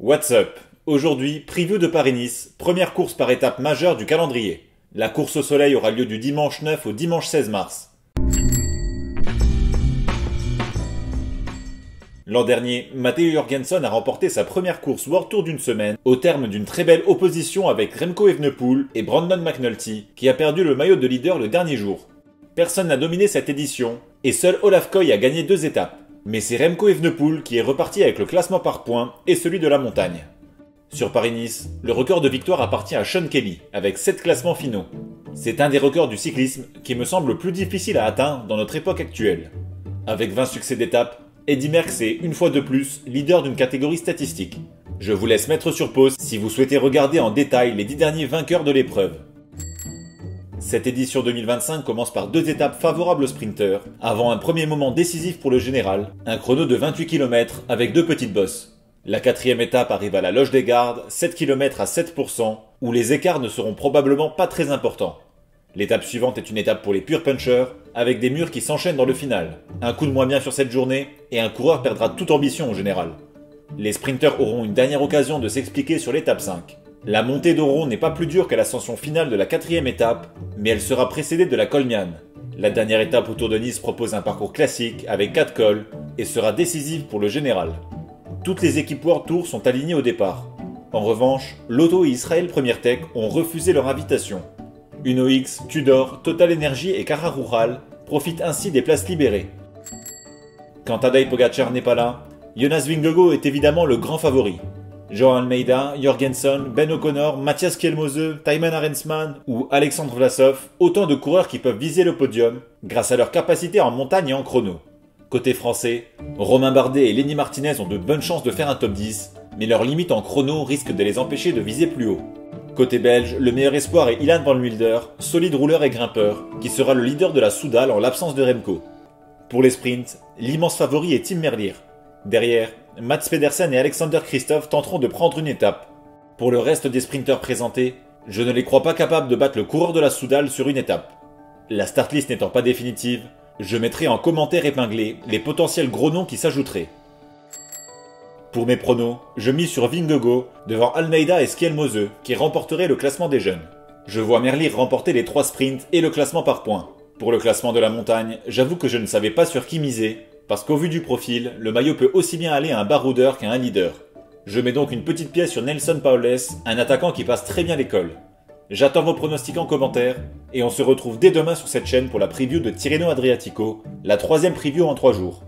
What's up? Aujourd'hui, preview de Paris-Nice, première course par étape majeure du calendrier. La course au soleil aura lieu du dimanche 9 au dimanche 16 mars. L'an dernier, Matteo Jorgensen a remporté sa première course World Tour d'une semaine, au terme d'une très belle opposition avec Remco Evenepoel et Brandon McNulty, qui a perdu le maillot de leader le dernier jour. Personne n'a dominé cette édition, et seul Olaf Koy a gagné 2 étapes. Mais c'est Remco Evenepoel qui est reparti avec le classement par points et celui de la montagne. Sur Paris-Nice, le record de victoire appartient à Sean Kelly, avec 7 classements finaux. C'est un des records du cyclisme qui me semble le plus difficile à atteindre dans notre époque actuelle. Avec 20 succès d'étape, Eddy Merckx est, une fois de plus, leader d'une catégorie statistique. Je vous laisse mettre sur pause si vous souhaitez regarder en détail les 10 derniers vainqueurs de l'épreuve. Cette édition 2025 commence par 2 étapes favorables aux sprinteurs, avant un premier moment décisif pour le général, un chrono de 28 km avec 2 petites bosses. La 4e étape arrive à la Loge des Gardes, 7 km à 7%, où les écarts ne seront probablement pas très importants. L'étape suivante est une étape pour les pure punchers, avec des murs qui s'enchaînent dans le final. Un coup de moins bien sur cette journée, et un coureur perdra toute ambition au général. Les sprinters auront une dernière occasion de s'expliquer sur l'étape 5. La montée d'Oro n'est pas plus dure que l'ascension finale de la 4e étape, mais elle sera précédée de la Colmiane. La dernière étape autour de Nice propose un parcours classique avec 4 cols et sera décisive pour le général. Toutes les équipes World Tour sont alignées au départ. En revanche, Lotto et Israel Première Tech ont refusé leur invitation. Uno X, Tudor, Total Energy et Cara Rural profitent ainsi des places libérées. Quand Tadej Pogacar n'est pas là, Jonas Vingegaard est évidemment le grand favori. Joao Almeida, Jorgensen, Ben O'Connor, Matthias Kielmose, Thymen Arensman ou Alexandre Vlasov, autant de coureurs qui peuvent viser le podium grâce à leur capacité en montagne et en chrono. Côté français, Romain Bardet et Lenny Martinez ont de bonnes chances de faire un top 10, mais leur limite en chrono risque de les empêcher de viser plus haut. Côté belge, le meilleur espoir est Ilan van Wilder, solide rouleur et grimpeur, qui sera le leader de la Soudal en l'absence de Remco. Pour les sprints, l'immense favori est Tim Merlier. Derrière, Mats Pedersen et Alexander Kristoff tenteront de prendre une étape. Pour le reste des sprinteurs présentés, je ne les crois pas capables de battre le coureur de la Soudal sur une étape. La startlist n'étant pas définitive, je mettrai en commentaire épinglé les potentiels gros noms qui s'ajouteraient. Pour mes pronos, je mise sur Vingegaard devant Almeida et Skielmose qui remporteraient le classement des jeunes. Je vois Merlier remporter les 3 sprints et le classement par points. Pour le classement de la montagne, j'avoue que je ne savais pas sur qui miser, parce qu'au vu du profil, le maillot peut aussi bien aller à un baroudeur qu'à un leader. Je mets donc une petite pièce sur Nelson Powless, un attaquant qui passe très bien l'école. J'attends vos pronostics en commentaire, et on se retrouve dès demain sur cette chaîne pour la preview de Tirreno Adriatico, la 3e preview en 3 jours.